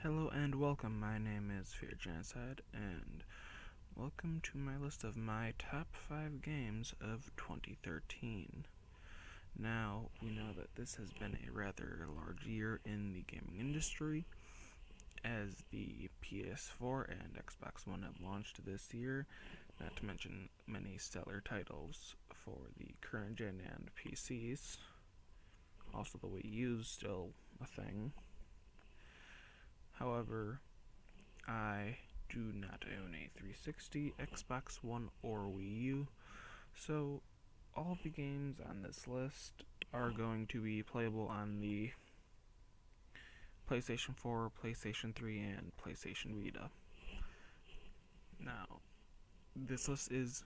Hello and welcome. My name is Fear Genocide, and welcome to my list of my top 5 games of 2013. Now, we know that this has been a rather large year in the gaming industry, as the PS4 and Xbox One have launched this year, not to mention many stellar titles for the current gen and PCs. Also, the Wii U is still a thing. However, I do not own a 360, Xbox One, or Wii U, so all of the games on this list are going to be playable on the PlayStation 4, PlayStation 3, and PlayStation Vita. Now, this list is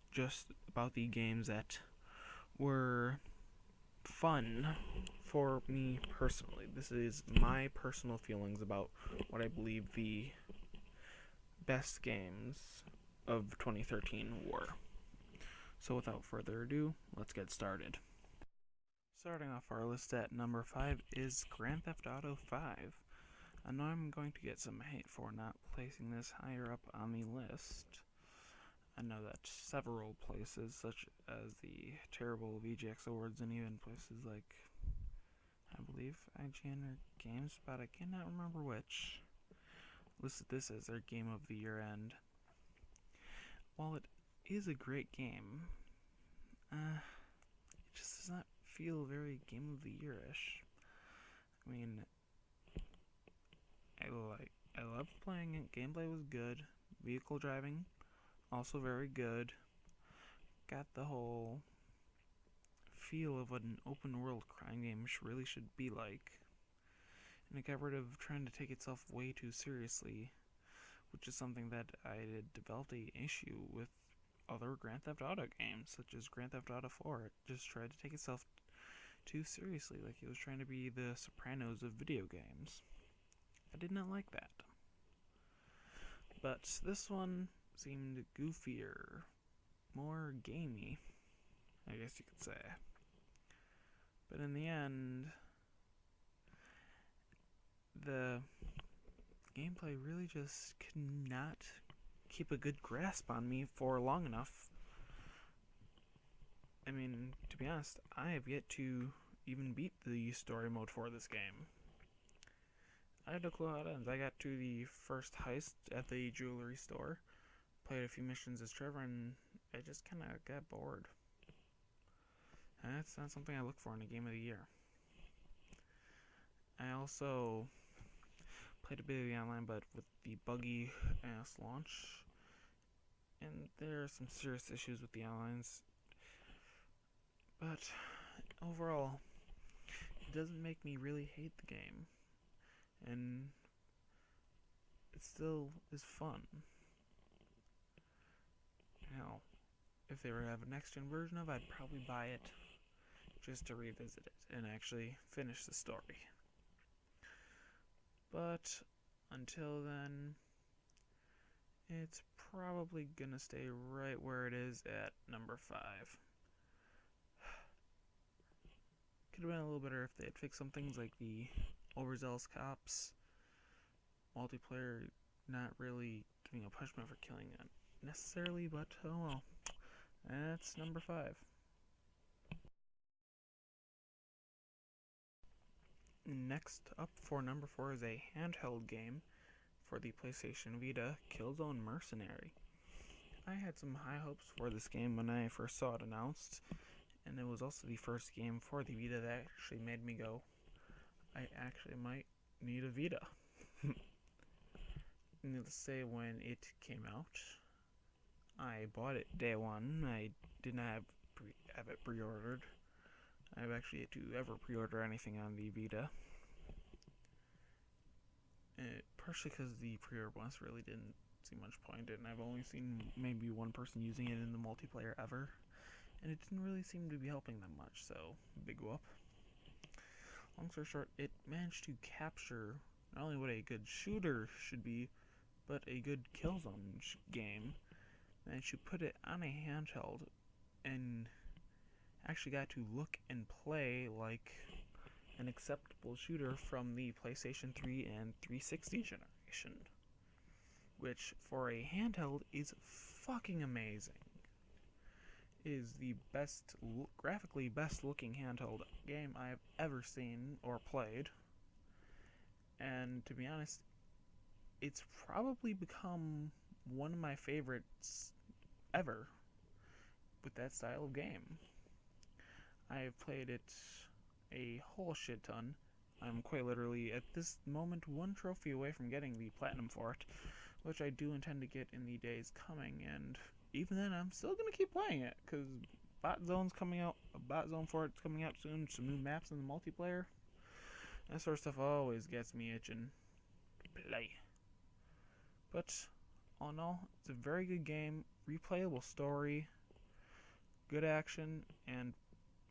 just about the games that were fun for me personally. This is my personal feelings about what I believe the best games of 2013 were. So without further ado, let's get started. Starting off our list at number 5 is Grand Theft Auto 5. I know I'm going to get some hate for not placing this higher up on the list. I know that several places, such as the terrible VGX Awards and even places like, I believe, IGN or GameSpot, I cannot remember which, listed this as their Game of the Year, and while it is a great game, it just does not feel very Game of the Year-ish. I mean, I loved playing it, gameplay was good, vehicle driving, also very good, got the whole feel of what an open world crime game really should be like, and it got rid of trying to take itself way too seriously, which is something that I had developed an issue with other Grand Theft Auto games, such as Grand Theft Auto 4. It just tried to take itself too seriously, like it was trying to be the Sopranos of video games. I did not like that. But this one seemed goofier, more gamey, I guess you could say. But in the end, the gameplay really just could not keep a good grasp on me for long enough. I mean, to be honest, I have yet to even beat the story mode for this game. I had no clue how it ends. I got to the first heist at the jewelry store, played a few missions as Trevor, and I just kind of got bored. And that's not something I look for in a game of the year. I also played a bit of the online, but with the buggy ass launch, and there are some serious issues with the onlines. But overall, it doesn't make me really hate the game, and it still is fun. Now, if they were to have a next gen version of it, I'd probably buy it just to revisit it and actually finish the story. But until then, it's probably gonna stay right where it is at number 5. Could have been a little better if they had fixed some things like the overzealous cops, multiplayer not really giving a punishment for killing it necessarily, but oh well. That's number 5. Next up for number 4 is a handheld game for the PlayStation Vita, Killzone Mercenary. I had some high hopes for this game when I first saw it announced, and it was also the first game for the Vita that actually made me go, I actually might need a Vita. Needless to say, when it came out, I bought it day one. I did not have it pre-ordered. I've actually yet to ever pre-order anything on the Vita. Partially because the pre-order bonus really didn't see much point in. I've only seen maybe one person using it in the multiplayer ever, and it didn't really seem to be helping them much, so big whoop. Long story short, it managed to capture not only what a good shooter should be, but a good Killzone game, and she put it on a handheld and actually got to look and play like an acceptable shooter from the PlayStation 3 and 360 generation, which for a handheld is fucking amazing. It is the graphically best looking handheld game I've ever seen or played, and to be honest, it's probably become one of my favorites ever with that style of game. I have played it a whole shit ton. I'm quite literally, at this moment, one trophy away from getting the platinum for it, which I do intend to get in the days coming, and even then, I'm still gonna keep playing it, because Bot Zone's coming out, a Bot Zone for it's coming out soon, some new maps in the multiplayer. That sort of stuff always gets me itching to play. But, all in all, it's a very good game, replayable story, good action, and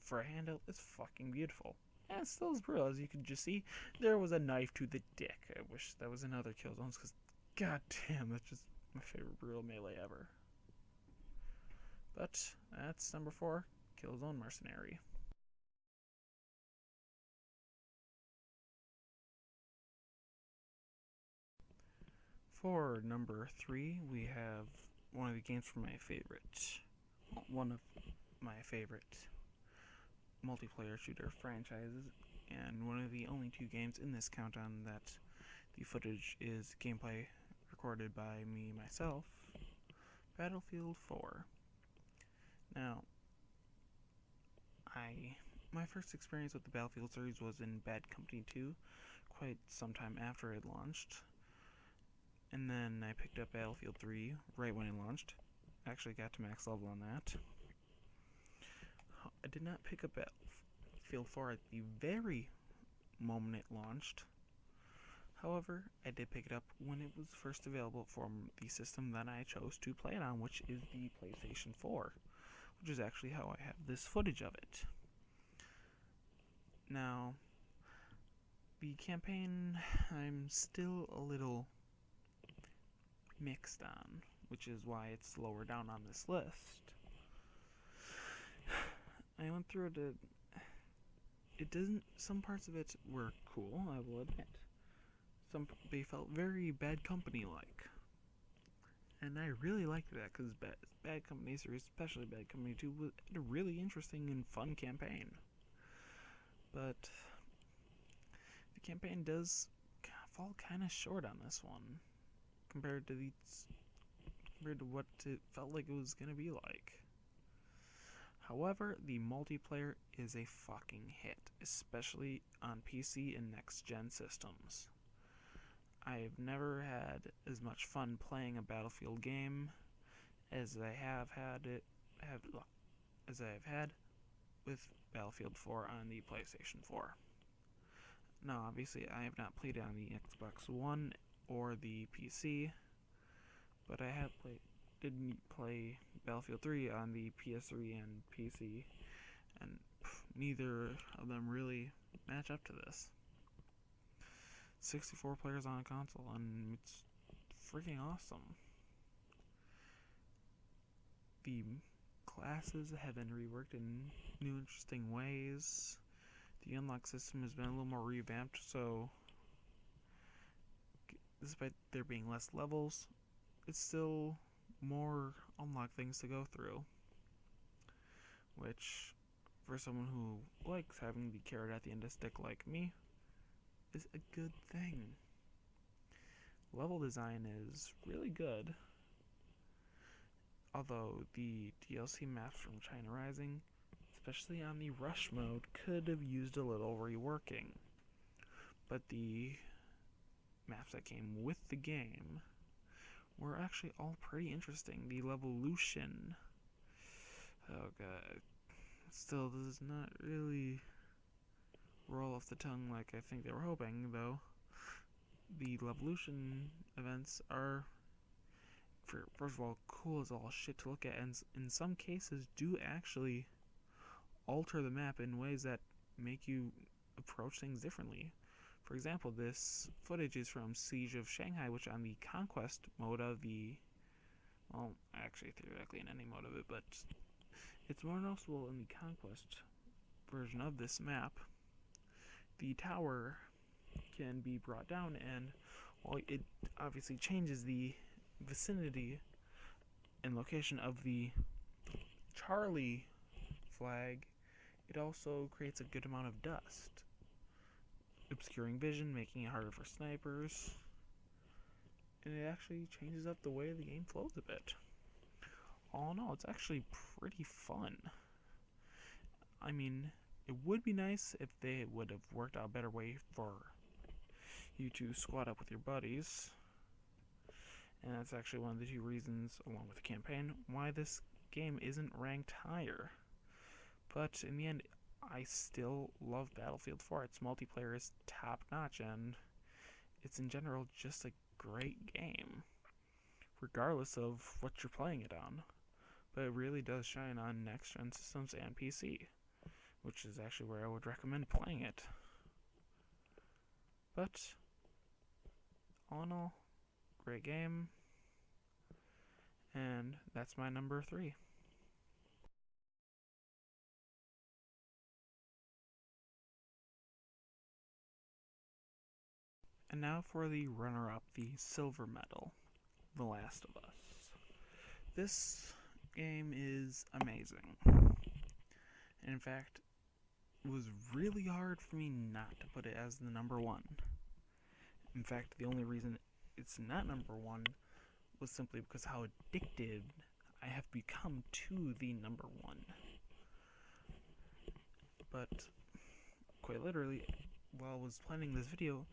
for a handheld, it's fucking beautiful. And it still is brutal, as you can just see. There was a knife to the dick. I wish that was in other Killzones, because god damn, that's just my favorite brutal melee ever. But that's number 4, Killzone Mercenary. For number 3, we have one of the games from one of my favorite multiplayer shooter franchises, and one of the only 2 games in this countdown that the footage is gameplay recorded by me myself, Battlefield 4. Now, my first experience with the Battlefield series was in Bad Company 2, quite some time after it launched, and then I picked up Battlefield 3 right when it launched. Actually got to max level on that. I did not pick up Battlefield 4 at the very moment it launched. However, I did pick it up when it was first available from the system that I chose to play it on, which is the PlayStation 4, which is actually how I have this footage of it. Now, the campaign I'm still a little mixed on, which is why it's lower down on this list. I went through some parts of it were cool, I will admit. They felt very Bad Company-like. And I really liked that, because Bad Company series, especially Bad Company 2, was a really interesting and fun campaign. But the campaign does fall kind of short on this one, compared to what it felt like it was going to be like. However, the multiplayer is a fucking hit, especially on PC and next-gen systems. I've never had as much fun playing a Battlefield game as I have had with Battlefield 4 on the PlayStation 4. Now, obviously, I have not played it on the Xbox One or the PC, but I did play Battlefield 3 on the PS3 and PC, and neither of them really match up to this. 64 players on a console, and it's freaking awesome. The classes have been reworked in new interesting ways. The unlock system has been a little more revamped, so despite there being less levels, it's still more unlock things to go through, which, for someone who likes having the carrot at the end of the stick like me, is a good thing. Level design is really good, although the DLC maps from China Rising, especially on the rush mode, could have used a little reworking. But the maps that came with the game were actually all pretty interesting. The Levolution, oh god, still does not really roll off the tongue like I think they were hoping, though. The Levolution events are, first of all, cool as all shit to look at, and in some cases do actually alter the map in ways that make you approach things differently. For example, this footage is from Siege of Shanghai, which on the Conquest mode of well, actually theoretically in any mode of it, but it's more noticeable in the Conquest version of this map. the tower can be brought down, and while it obviously changes the vicinity and location of the Charlie flag, it also creates a good amount of dust, obscuring vision, making it harder for snipers, and it actually changes up the way the game flows a bit. All in all, it's actually pretty fun. I mean, it would be nice if they would have worked out a better way for you to squad up with your buddies. And that's actually one of the 2 reasons, along with the campaign, why this game isn't ranked higher. But in the end, I still love Battlefield 4. Its multiplayer is top-notch, and it's in general just a great game, regardless of what you're playing it on. But it really does shine on next-gen systems and PC, which is actually where I would recommend playing it. But all in all, great game, and that's my number 3. And now for the runner-up, the silver medal, The Last of Us. This game is amazing. In fact, it was really hard for me not to put it as the number 1. In fact, the only reason it's not number 1 was simply because how addicted I have become to the number 1. But quite literally, while I was planning this video,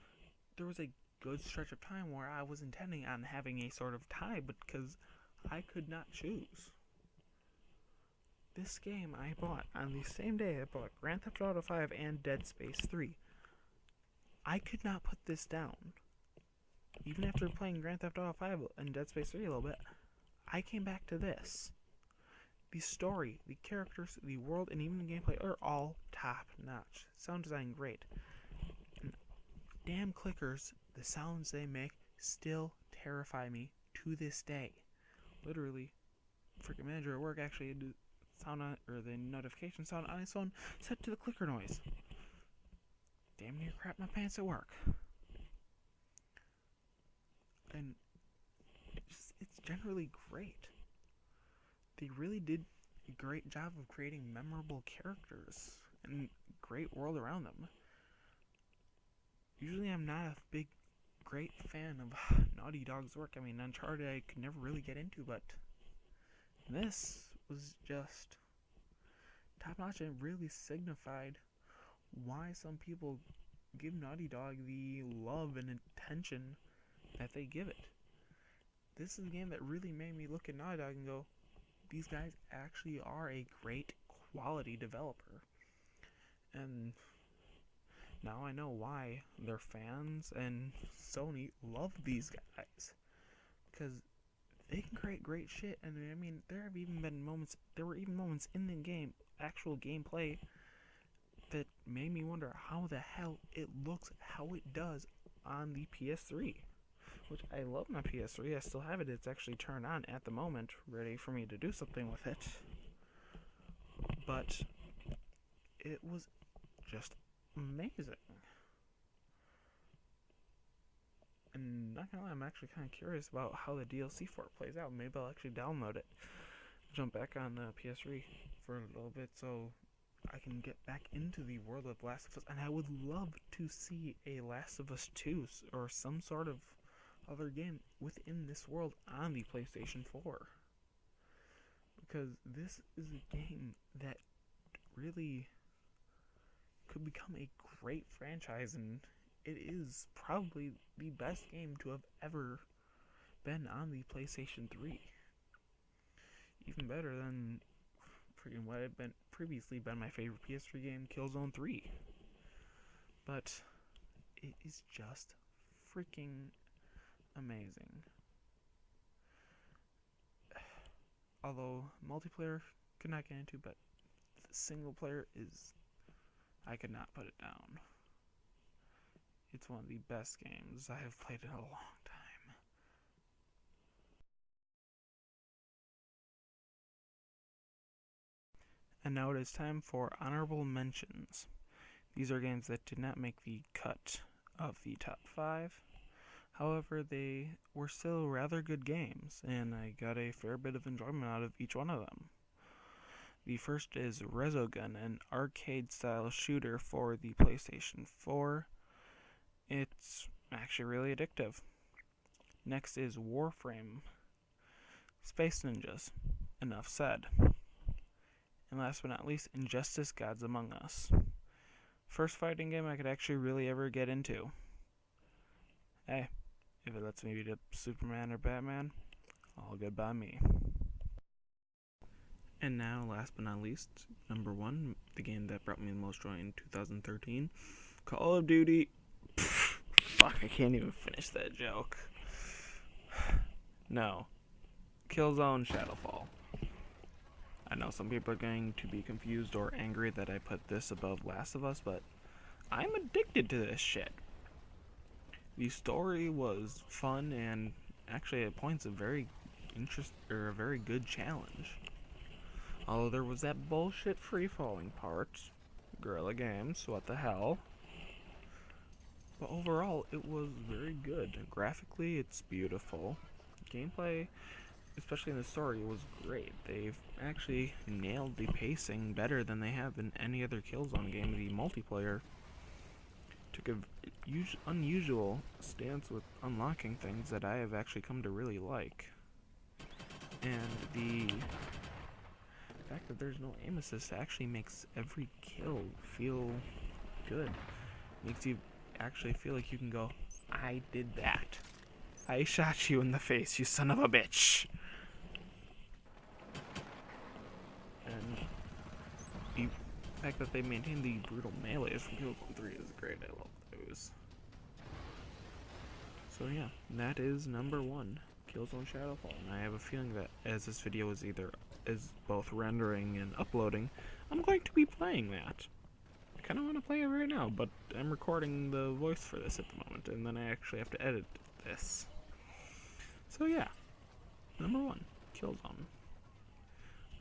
there was a good stretch of time where I was intending on having a sort of tie because I could not choose. This game I bought on the same day I bought Grand Theft Auto 5 and Dead Space 3. I could not put this down. Even after playing Grand Theft Auto 5 and Dead Space 3 a little bit, I came back to this. The story, the characters, the world, and even the gameplay are all top-notch. Sound design great. And damn clickers, the sounds they make still terrify me to this day. Literally, freaking manager at work actually had to sound on, or the notification sound on its own set to the clicker noise. Damn near crap my pants at work. And it's generally great. They really did a great job of creating memorable characters and great world around them. Usually I'm not a great fan of Naughty Dog's work. I mean, Uncharted I could never really get into, but this was just top-notch and really signified why some people give Naughty Dog the love and attention that they give it. This is a game that really made me look at Naughty Dog and go, these guys actually are a great quality developer. And now I know why their fans and Sony love these guys. Because they can create great shit, and I mean, there were even moments in the game, actual gameplay, that made me wonder how the hell it looks, how it does on the PS3. Which I love my PS3, I still have it, it's actually turned on at the moment, ready for me to do something with it. But it was just amazing. And not gonna lie, I'm actually kind of curious about how the DLC for it plays out. Maybe I'll actually download it, jump back on the PS3 for a little bit so I can get back into the world of Last of Us. And I would love to see a Last of Us 2 or some sort of other game within this world on the PlayStation 4. Because this is a game that really could become a great franchise, and it is probably the best game to have ever been on the PlayStation 3. Even better than freaking what had been previously been my favorite PS3 game, Killzone 3. But it is just freaking amazing. Although multiplayer could not get into, but the single player is, I could not put it down. It's one of the best games I have played in a long time. And now it is time for honorable mentions. These are games that did not make the cut of the top 5. However, they were still rather good games, and I got a fair bit of enjoyment out of each one of them. The first is Resogun, an arcade-style shooter for the PlayStation 4. It's actually really addictive. Next is Warframe, Space Ninjas. Enough said. And last but not least, Injustice: Gods Among Us. First fighting game I could actually really ever get into. Hey, if it lets me beat up Superman or Batman, all good by me. And now, last but not least, number 1, the game that brought me the most joy in 2013, Call of Duty. Fuck, I can't even finish that joke. No. Killzone Shadowfall. I know some people are going to be confused or angry that I put this above Last of Us, but I'm addicted to this shit. The story was fun and actually at points a very good challenge. Although there was that bullshit free-falling part. Guerrilla Games, what the hell? But overall, it was very good. Graphically, it's beautiful. Gameplay, especially in the story, was great. They've actually nailed the pacing better than they have in any other Killzone game. The multiplayer took an unusual stance with unlocking things that I have actually come to really like. And the fact that there's no aim assist actually makes every kill feel good. Makes you actually feel like you can go, I did that. I shot you in the face, you son of a bitch. And the fact that they maintain the brutal melees from Killzone 3 is great. I love those. So yeah, that is number 1, Killzone Shadowfall. And I have a feeling that as this video is both rendering and uploading, I'm going to be playing that. I kind of want to play it right now, but I'm recording the voice for this at the moment, and then I actually have to edit this. So yeah, number 1, Killzone.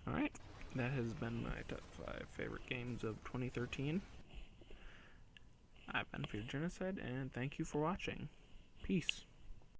Alright, that has been my top 5 favorite games of 2013. I've been Fear Genocide, and thank you for watching. Peace.